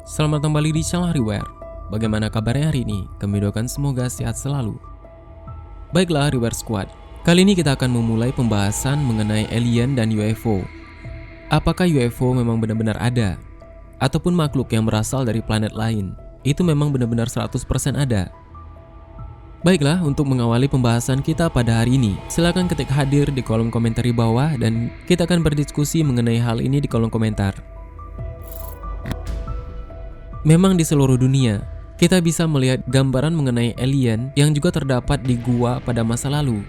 Selamat kembali di channel Rewire. Bagaimana kabarnya hari ini? Kami doakan semoga sehat selalu. Baiklah Rewire Squad, kali ini kita akan memulai pembahasan mengenai alien dan UFO. Apakah UFO memang benar-benar ada? Ataupun makhluk yang berasal dari planet lain? Itu memang benar-benar 100% ada. Baiklah, untuk mengawali pembahasan kita pada hari ini, silakan ketik hadir di kolom komentar di bawah dan kita akan berdiskusi mengenai hal ini di kolom komentar. Memang di seluruh dunia, kita bisa melihat gambaran mengenai alien yang juga terdapat di gua pada masa lalu,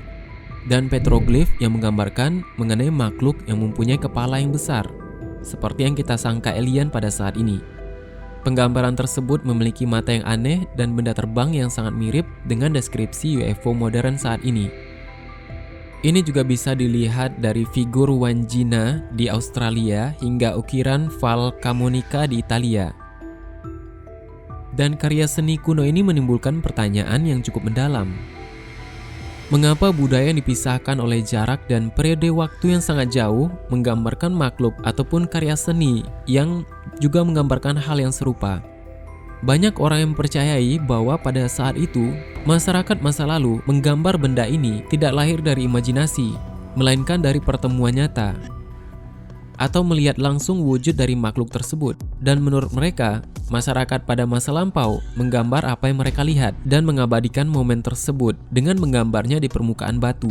dan petroglif yang menggambarkan mengenai makhluk yang mempunyai kepala yang besar, seperti yang kita sangka alien pada saat ini. Penggambaran tersebut memiliki mata yang aneh dan benda terbang yang sangat mirip dengan deskripsi UFO modern saat ini. Ini juga bisa dilihat dari figur Wandjina di Australia hingga ukiran Val Camonica di Italia. Dan karya seni kuno ini menimbulkan pertanyaan yang cukup mendalam. Mengapa budaya yang dipisahkan oleh jarak dan periode waktu yang sangat jauh menggambarkan makhluk ataupun karya seni yang juga menggambarkan hal yang serupa? Banyak orang yang mempercayai bahwa pada saat itu, masyarakat masa lalu menggambar benda ini tidak lahir dari imajinasi, melainkan dari pertemuan nyata, atau melihat langsung wujud dari makhluk tersebut. Dan menurut mereka, masyarakat pada masa lampau menggambar apa yang mereka lihat dan mengabadikan momen tersebut dengan menggambarnya di permukaan batu.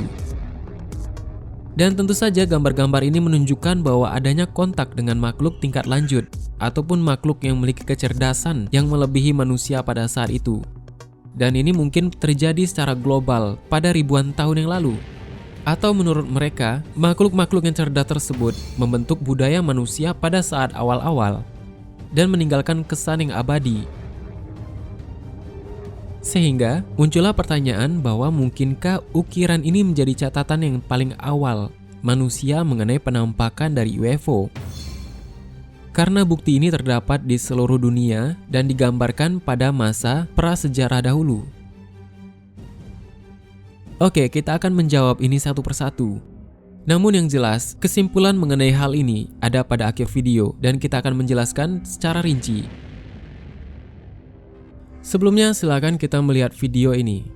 Dan tentu saja gambar-gambar ini menunjukkan bahwa adanya kontak dengan makhluk tingkat lanjut ataupun makhluk yang memiliki kecerdasan yang melebihi manusia pada saat itu. Dan ini mungkin terjadi secara global pada ribuan tahun yang lalu. Atau menurut mereka, makhluk-makhluk yang cerdas tersebut membentuk budaya manusia pada saat awal-awal dan meninggalkan kesan yang abadi. Sehingga muncullah pertanyaan bahwa mungkinkah ukiran ini menjadi catatan yang paling awal manusia mengenai penampakan dari UFO? Karena bukti ini terdapat di seluruh dunia dan digambarkan pada masa prasejarah dahulu. Oke, kita akan menjawab ini satu persatu. Namun yang jelas, kesimpulan mengenai hal ini ada pada akhir video dan kita akan menjelaskan secara rinci. Sebelumnya, silakan kita melihat video ini.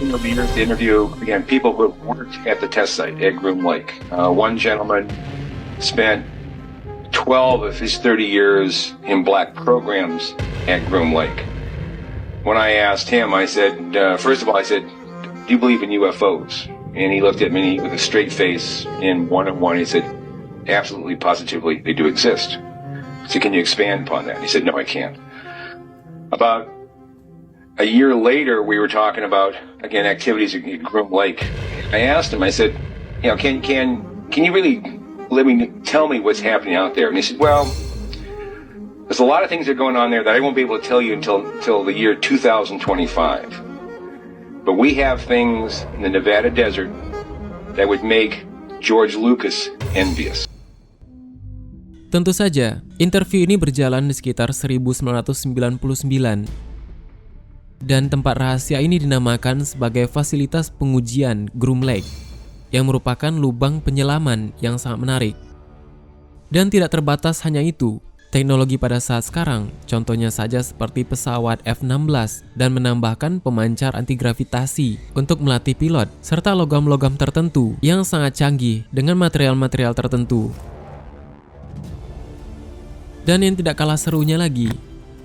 The interview again people who worked at the test site at Groom Lake. One gentleman spent 12 of his 30 years in black programs at Groom Lake. When I asked him, I said, first of all, I said, do you believe in UFOs? And he looked at me with a straight face in one-on-one. He said, absolutely, positively, they do exist. So can you expand upon that? And he said, no, I can't. About a year later, we were talking about, again, activities at Groom Lake. I asked him, I said, you know, can you really tell me what's happening out there? And he said, well, there's a lot of things that are going on there that I won't be able to tell you until the year 2025. But we have things in the Nevada desert that would make George Lucas envious. Tentu saja, interview ini berjalan di sekitar 1999. Dan tempat rahasia ini dinamakan sebagai fasilitas pengujian Groom Lake, yang merupakan lubang penyelaman yang sangat menarik. Dan tidak terbatas hanya itu. Teknologi pada saat sekarang, contohnya saja seperti pesawat F-16 dan menambahkan pemancar anti-gravitasi untuk melatih pilot, serta logam-logam tertentu yang sangat canggih dengan material-material tertentu. Dan yang tidak kalah serunya lagi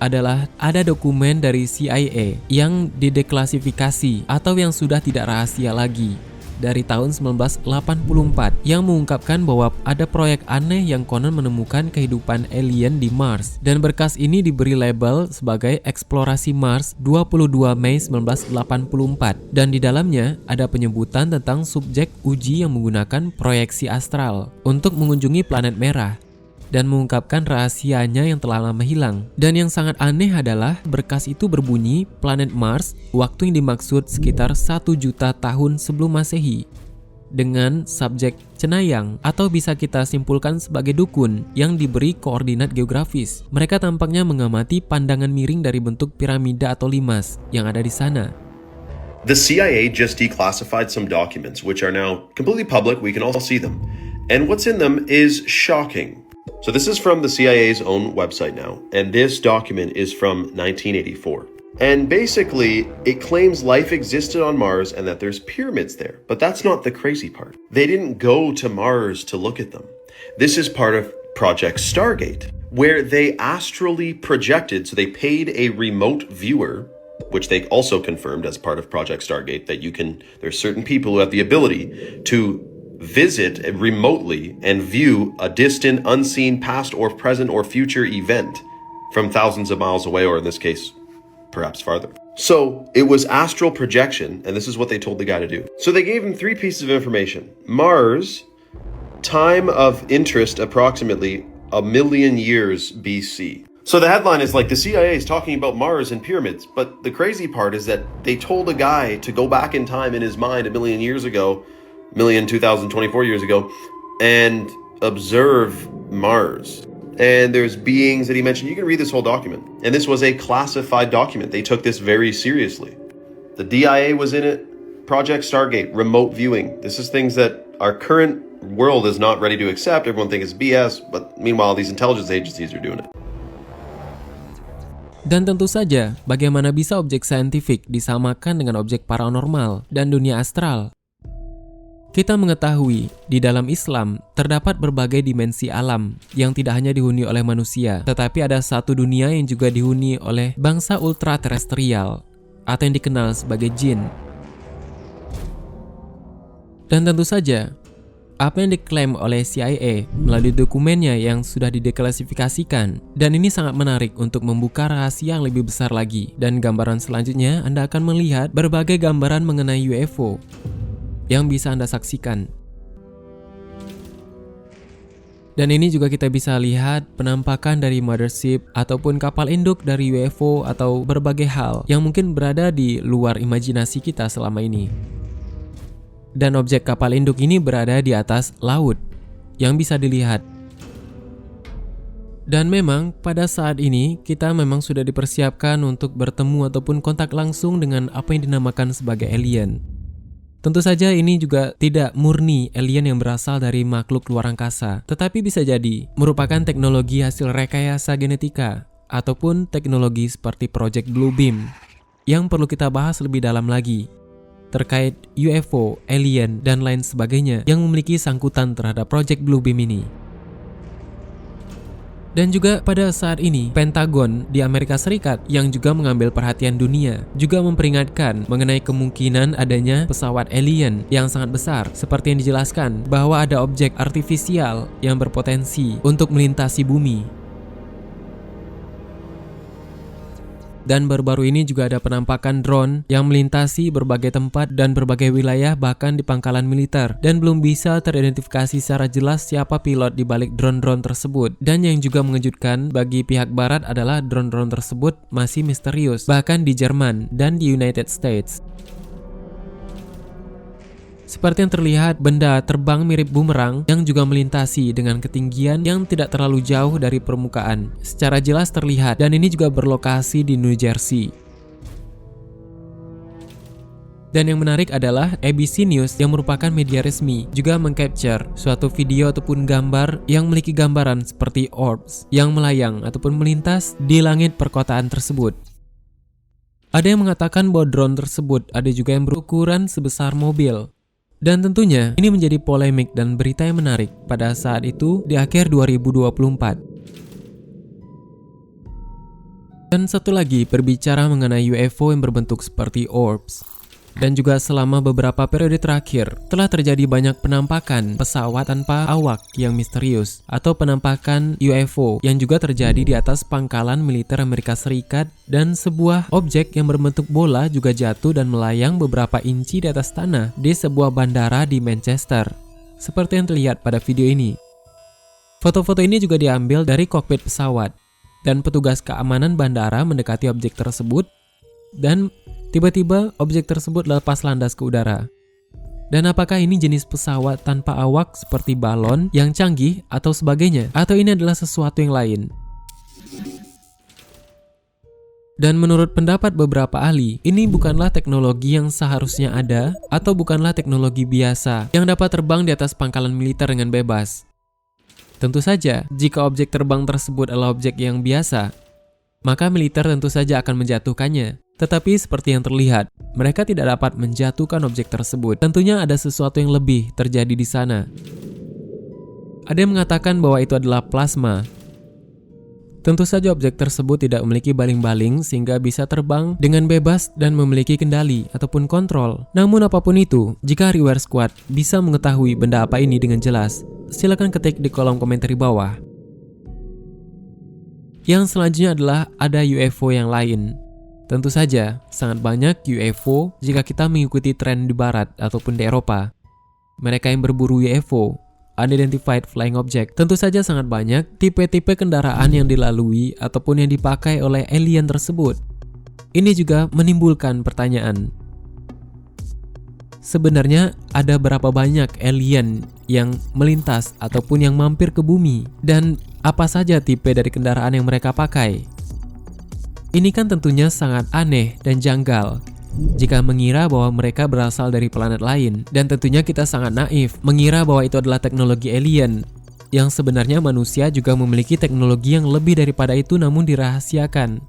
adalah ada dokumen dari CIA yang dideklasifikasi atau yang sudah tidak rahasia lagi dari tahun 1984 yang mengungkapkan bahwa ada proyek aneh yang konon menemukan kehidupan alien di Mars, dan berkas ini diberi label sebagai Eksplorasi Mars 22 Mei 1984, dan di dalamnya ada penyebutan tentang subjek uji yang menggunakan proyeksi astral untuk mengunjungi planet merah dan mengungkapkan rahasianya yang telah lama hilang. Dan yang sangat aneh adalah berkas itu berbunyi planet Mars waktu yang dimaksud sekitar 1 juta tahun sebelum Masehi dengan subjek cenayang atau bisa kita simpulkan sebagai dukun yang diberi koordinat geografis. Mereka tampaknya mengamati pandangan miring dari bentuk piramida atau limas yang ada di sana. The CIA just declassified some documents which are now completely public. We can all see them. And what's in them is shocking. So this is from the CIA's own website now, and this document is from 1984. And basically, it claims life existed on Mars and that there's pyramids there. But that's not the crazy part. They didn't go to Mars to look at them. This is part of Project Stargate, where they astrally projected, so they paid a remote viewer, which they also confirmed as part of Project Stargate, that there's certain people who have the ability to visit remotely and view a distant, unseen past or present or future event from thousands of miles away, or in this case, perhaps farther. So it was astral projection, and this is what they told the guy to do. So they gave him 3 pieces of information. Mars, time of interest approximately 1 million years BC. So the headline is like, the CIA is talking about Mars and pyramids, but the crazy part is that they told a guy to go back in time in his mind 1 million years ago, 2,024 years ago, and observe Mars. And there's beings that he mentioned. You can read this whole document. And this was a classified document. They took this very seriously. The DIA was in it. Project Stargate, remote viewing. This is things that our current world is not ready to accept. Everyone thinks it's BS, but meanwhile, these intelligence agencies are doing it. Dan tentu saja, bagaimana bisa objek saintifik disamakan dengan objek paranormal dan dunia astral? Kita mengetahui, di dalam Islam, terdapat berbagai dimensi alam yang tidak hanya dihuni oleh manusia, tetapi ada satu dunia yang juga dihuni oleh bangsa ultraterestrial, atau yang dikenal sebagai jin. Dan tentu saja, apa yang diklaim oleh CIA melalui dokumennya yang sudah dideklasifikasikan, dan ini sangat menarik untuk membuka rahasia yang lebih besar lagi. Dan gambaran selanjutnya, Anda akan melihat berbagai gambaran mengenai UFO yang bisa Anda saksikan. Dan ini juga kita bisa lihat penampakan dari mothership ataupun kapal induk dari UFO atau berbagai hal yang mungkin berada di luar imajinasi kita selama ini. Dan objek kapal induk ini berada di atas laut yang bisa dilihat. Dan memang pada saat ini kita memang sudah dipersiapkan untuk bertemu ataupun kontak langsung dengan apa yang dinamakan sebagai alien. Tentu saja ini juga tidak murni alien yang berasal dari makhluk luar angkasa, tetapi bisa jadi merupakan teknologi hasil rekayasa genetika ataupun teknologi seperti Project Bluebeam yang perlu kita bahas lebih dalam lagi terkait UFO, alien, dan lain sebagainya yang memiliki sangkutan terhadap Project Bluebeam ini. Dan juga pada saat ini, Pentagon di Amerika Serikat yang juga mengambil perhatian dunia juga memperingatkan mengenai kemungkinan adanya pesawat alien yang sangat besar, seperti yang dijelaskan bahwa ada objek artifisial yang berpotensi untuk melintasi bumi. Dan baru-baru ini juga ada penampakan drone yang melintasi berbagai tempat dan berbagai wilayah, bahkan di pangkalan militer, dan belum bisa teridentifikasi secara jelas siapa pilot di balik drone-drone tersebut. Dan yang juga mengejutkan bagi pihak barat adalah drone-drone tersebut masih misterius, bahkan di Jerman dan di United States. Seperti yang terlihat, benda terbang mirip bumerang yang juga melintasi dengan ketinggian yang tidak terlalu jauh dari permukaan. Secara jelas terlihat, dan ini juga berlokasi di New Jersey. Dan yang menarik adalah ABC News yang merupakan media resmi juga mengcapture suatu video ataupun gambar yang memiliki gambaran seperti orbs yang melayang ataupun melintas di langit perkotaan tersebut. Ada yang mengatakan bahwa drone tersebut ada juga yang berukuran sebesar mobil. Dan tentunya ini menjadi polemik dan berita yang menarik pada saat itu di akhir 2024. Dan satu lagi, berbicara mengenai UFO yang berbentuk seperti orbs. Dan juga selama beberapa periode terakhir telah terjadi banyak penampakan pesawat tanpa awak yang misterius atau penampakan UFO yang juga terjadi di atas pangkalan militer Amerika Serikat, dan sebuah objek yang berbentuk bola juga jatuh dan melayang beberapa inci di atas tanah di sebuah bandara di Manchester, seperti yang terlihat pada video ini. Foto-foto ini juga diambil dari kokpit pesawat, dan petugas keamanan bandara mendekati objek tersebut, dan tiba-tiba objek tersebut lepas landas ke udara. Dan apakah ini jenis pesawat tanpa awak seperti balon yang canggih atau sebagainya? Atau ini adalah sesuatu yang lain? Dan menurut pendapat beberapa ahli, ini bukanlah teknologi yang seharusnya ada atau bukanlah teknologi biasa yang dapat terbang di atas pangkalan militer dengan bebas. Tentu saja, jika objek terbang tersebut adalah objek yang biasa, maka militer tentu saja akan menjatuhkannya. Tetapi seperti yang terlihat, mereka tidak dapat menjatuhkan objek tersebut. Tentunya ada sesuatu yang lebih terjadi di sana. Ada yang mengatakan bahwa itu adalah plasma. Tentu saja objek tersebut tidak memiliki baling-baling sehingga bisa terbang dengan bebas dan memiliki kendali ataupun kontrol. Namun apapun itu, jika Rewire Squad bisa mengetahui benda apa ini dengan jelas, silakan ketik di kolom komentar di bawah. Yang selanjutnya adalah ada UFO yang lain. Tentu saja, sangat banyak UFO jika kita mengikuti tren di barat ataupun di Eropa. Mereka yang berburu UFO, Unidentified Flying Object, tentu saja sangat banyak tipe-tipe kendaraan yang dilalui ataupun yang dipakai oleh alien tersebut. Ini juga menimbulkan pertanyaan. Sebenarnya ada berapa banyak alien yang melintas ataupun yang mampir ke bumi, dan apa saja tipe dari kendaraan yang mereka pakai? Ini kan tentunya sangat aneh dan janggal jika mengira bahwa mereka berasal dari planet lain, dan tentunya kita sangat naif mengira bahwa itu adalah teknologi alien, yang sebenarnya manusia juga memiliki teknologi yang lebih daripada itu namun dirahasiakan.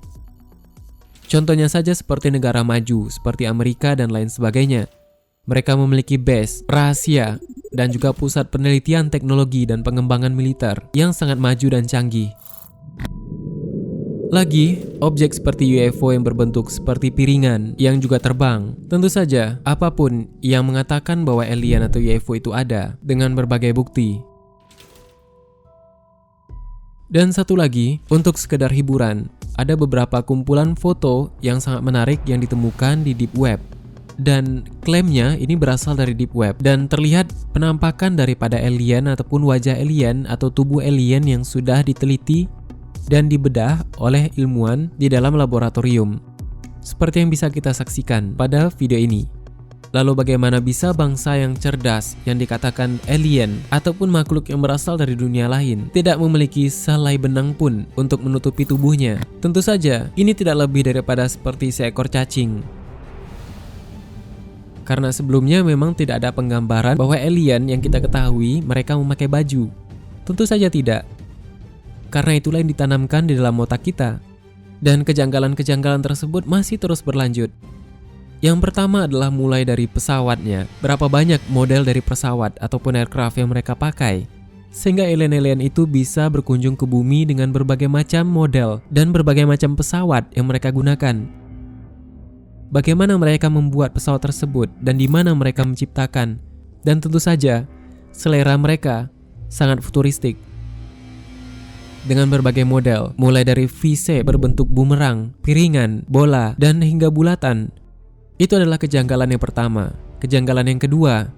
Contohnya saja seperti negara maju seperti Amerika dan lain sebagainya. Mereka memiliki base rahasia dan juga pusat penelitian teknologi dan pengembangan militer yang sangat maju dan canggih. Lagi, objek seperti UFO yang berbentuk seperti piringan yang juga terbang. Tentu saja, apapun yang mengatakan bahwa alien atau UFO itu ada dengan berbagai bukti. Dan satu lagi, untuk sekedar hiburan, ada beberapa kumpulan foto yang sangat menarik yang ditemukan di Deep Web. Dan klaimnya ini berasal dari Deep Web dan terlihat penampakan daripada alien ataupun wajah alien atau tubuh alien yang sudah diteliti dan dibedah oleh ilmuwan di dalam laboratorium, seperti yang bisa kita saksikan pada video ini. Lalu bagaimana bisa bangsa yang cerdas yang dikatakan alien ataupun makhluk yang berasal dari dunia lain tidak memiliki selai benang pun untuk menutupi tubuhnya? Tentu saja ini tidak lebih daripada seperti seekor cacing. Karena sebelumnya memang tidak ada penggambaran bahwa alien yang kita ketahui mereka memakai baju. Tentu saja tidak. Karena itulah yang ditanamkan di dalam otak kita. Dan kejanggalan-kejanggalan tersebut masih terus berlanjut. Yang pertama adalah mulai dari pesawatnya. Berapa banyak model dari pesawat ataupun aircraft yang mereka pakai, sehingga alien-alien itu bisa berkunjung ke bumi dengan berbagai macam model dan berbagai macam pesawat yang mereka gunakan. Bagaimana mereka membuat pesawat tersebut dan di mana mereka menciptakan. Dan tentu saja, selera mereka sangat futuristik. Dengan berbagai model, mulai dari V-shape berbentuk bumerang, piringan, bola, dan hingga bulatan. Itu adalah kejanggalan yang pertama. Kejanggalan yang kedua,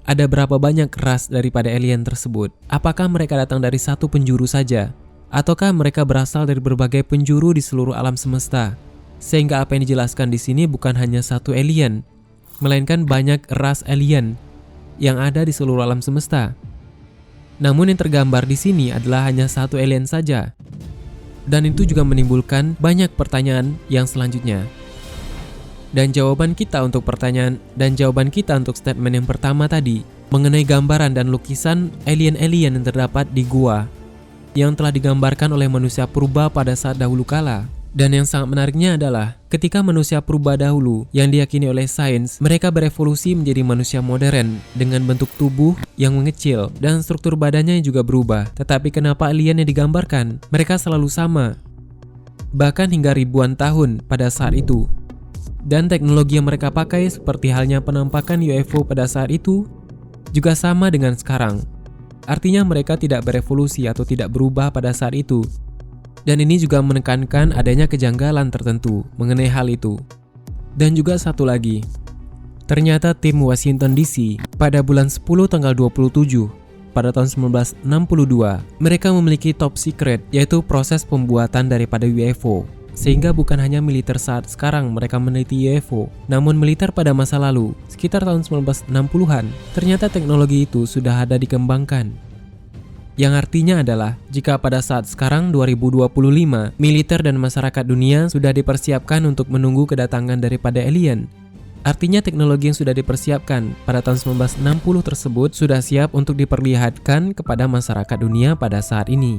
ada berapa banyak ras daripada alien tersebut? Apakah mereka datang dari satu penjuru saja? Ataukah mereka berasal dari berbagai penjuru di seluruh alam semesta? Sehingga apa yang dijelaskan di sini bukan hanya satu alien, melainkan banyak ras alien yang ada di seluruh alam semesta. Namun yang tergambar di sini adalah hanya satu alien saja. Dan itu juga menimbulkan banyak pertanyaan yang selanjutnya. Dan jawaban kita untuk statement yang pertama tadi mengenai gambaran dan lukisan alien-alien yang terdapat di gua yang telah digambarkan oleh manusia purba pada saat dahulu kala. Dan yang sangat menariknya adalah ketika manusia purba dahulu yang diyakini oleh sains, mereka berevolusi menjadi manusia modern dengan bentuk tubuh yang mengecil dan struktur badannya juga berubah. Tetapi kenapa alien yang digambarkan? Mereka selalu sama, bahkan hingga ribuan tahun pada saat itu. Dan teknologi yang mereka pakai seperti halnya penampakan UFO pada saat itu juga sama dengan sekarang. Artinya mereka tidak berevolusi atau tidak berubah pada saat itu. Dan ini juga menekankan adanya kejanggalan tertentu mengenai hal itu. Dan juga satu lagi, ternyata tim Washington DC pada bulan 10 tanggal 27 pada tahun 1962, mereka memiliki top secret, yaitu proses pembuatan daripada UFO. Sehingga bukan hanya militer saat sekarang mereka meneliti UFO, namun militer pada masa lalu, sekitar tahun 1960-an, ternyata teknologi itu sudah ada dikembangkan. Yang artinya adalah, jika pada saat sekarang 2025, militer dan masyarakat dunia sudah dipersiapkan untuk menunggu kedatangan daripada alien, Artinya teknologi yang sudah dipersiapkan pada tahun 1960 tersebut sudah siap untuk diperlihatkan kepada masyarakat dunia pada saat ini.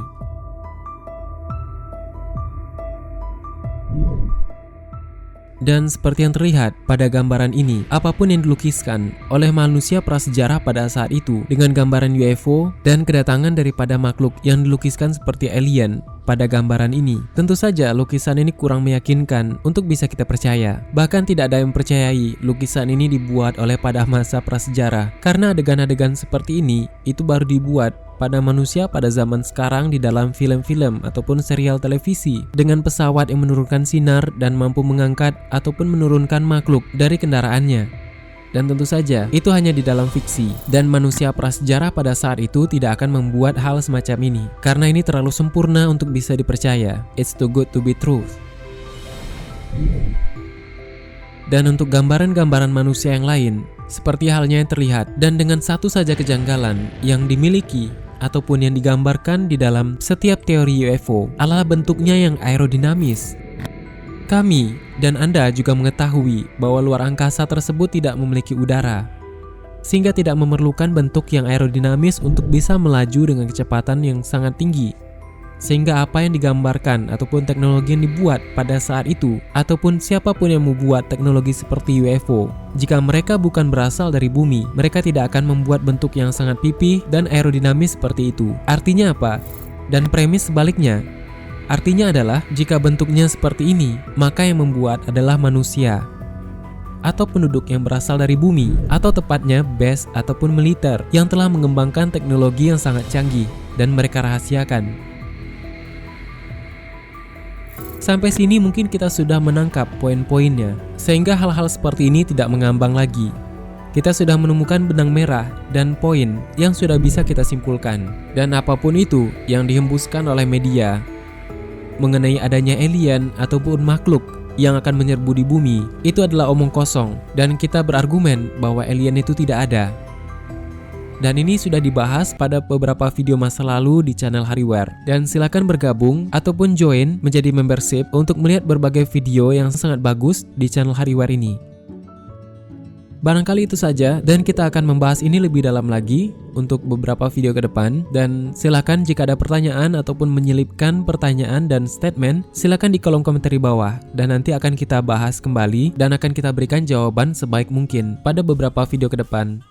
Dan seperti yang terlihat pada gambaran ini, apapun yang dilukiskan oleh manusia prasejarah pada saat itu dengan gambaran UFO dan kedatangan daripada makhluk yang dilukiskan seperti alien pada gambaran ini, tentu saja lukisan ini kurang meyakinkan untuk bisa kita percaya. Bahkan tidak ada yang percayai lukisan ini dibuat oleh pada masa prasejarah, karena adegan-adegan seperti ini itu baru dibuat pada manusia pada zaman sekarang di dalam film-film ataupun serial televisi dengan pesawat yang menurunkan sinar dan mampu mengangkat ataupun menurunkan makhluk dari kendaraannya. Dan tentu saja itu hanya di dalam fiksi, dan manusia prasejarah pada saat itu tidak akan membuat hal semacam ini karena ini terlalu sempurna untuk bisa dipercaya. It's too good to be true. Dan untuk gambaran-gambaran manusia yang lain, seperti halnya yang terlihat dan dengan satu saja kejanggalan yang dimiliki ataupun yang digambarkan di dalam setiap teori UFO adalah bentuknya yang aerodinamis. Kami dan Anda juga mengetahui bahwa luar angkasa tersebut tidak memiliki udara, sehingga tidak memerlukan bentuk yang aerodinamis untuk bisa melaju dengan kecepatan yang sangat tinggi. Sehingga apa yang digambarkan ataupun teknologi yang dibuat pada saat itu, ataupun siapapun yang membuat teknologi seperti UFO, jika mereka bukan berasal dari bumi, mereka tidak akan membuat bentuk yang sangat pipih dan aerodinamis seperti itu. Artinya apa? Dan premis sebaliknya. Artinya adalah jika bentuknya seperti ini, maka yang membuat adalah manusia atau penduduk yang berasal dari bumi, atau tepatnya base ataupun militer yang telah mengembangkan teknologi yang sangat canggih dan mereka rahasiakan. Sampai sini mungkin kita sudah menangkap poin-poinnya, sehingga hal-hal seperti ini tidak mengambang lagi. Kita sudah menemukan benang merah dan poin yang sudah bisa kita simpulkan. Dan apapun itu yang dihembuskan oleh media mengenai adanya alien ataupun makhluk yang akan menyerbu di bumi, itu adalah omong kosong, dan kita berargumen bahwa alien itu tidak ada. Dan ini sudah dibahas pada beberapa video masa lalu di channel Hariware. Dan silakan bergabung ataupun join menjadi membership untuk melihat berbagai video yang sangat bagus di channel Hariware ini. Barangkali itu saja, dan kita akan membahas ini lebih dalam lagi untuk beberapa video ke depan. Dan silakan jika ada pertanyaan ataupun menyelipkan pertanyaan dan statement, silakan di kolom komentar di bawah, dan nanti akan kita bahas kembali dan akan kita berikan jawaban sebaik mungkin pada beberapa video ke depan.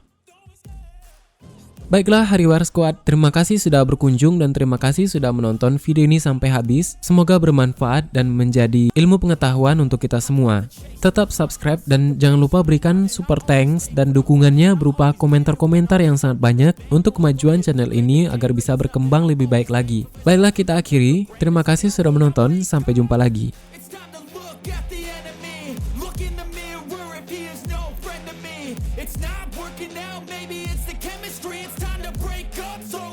Baiklah Hariware Squad, terima kasih sudah berkunjung dan terima kasih sudah menonton video ini sampai habis. Semoga bermanfaat dan menjadi ilmu pengetahuan untuk kita semua. Tetap subscribe dan jangan lupa berikan super thanks dan dukungannya berupa komentar-komentar yang sangat banyak untuk kemajuan channel ini agar bisa berkembang lebih baik lagi. Baiklah kita akhiri, terima kasih sudah menonton, sampai jumpa lagi. It's not working out, maybe it's the chemistry. It's time to break up. So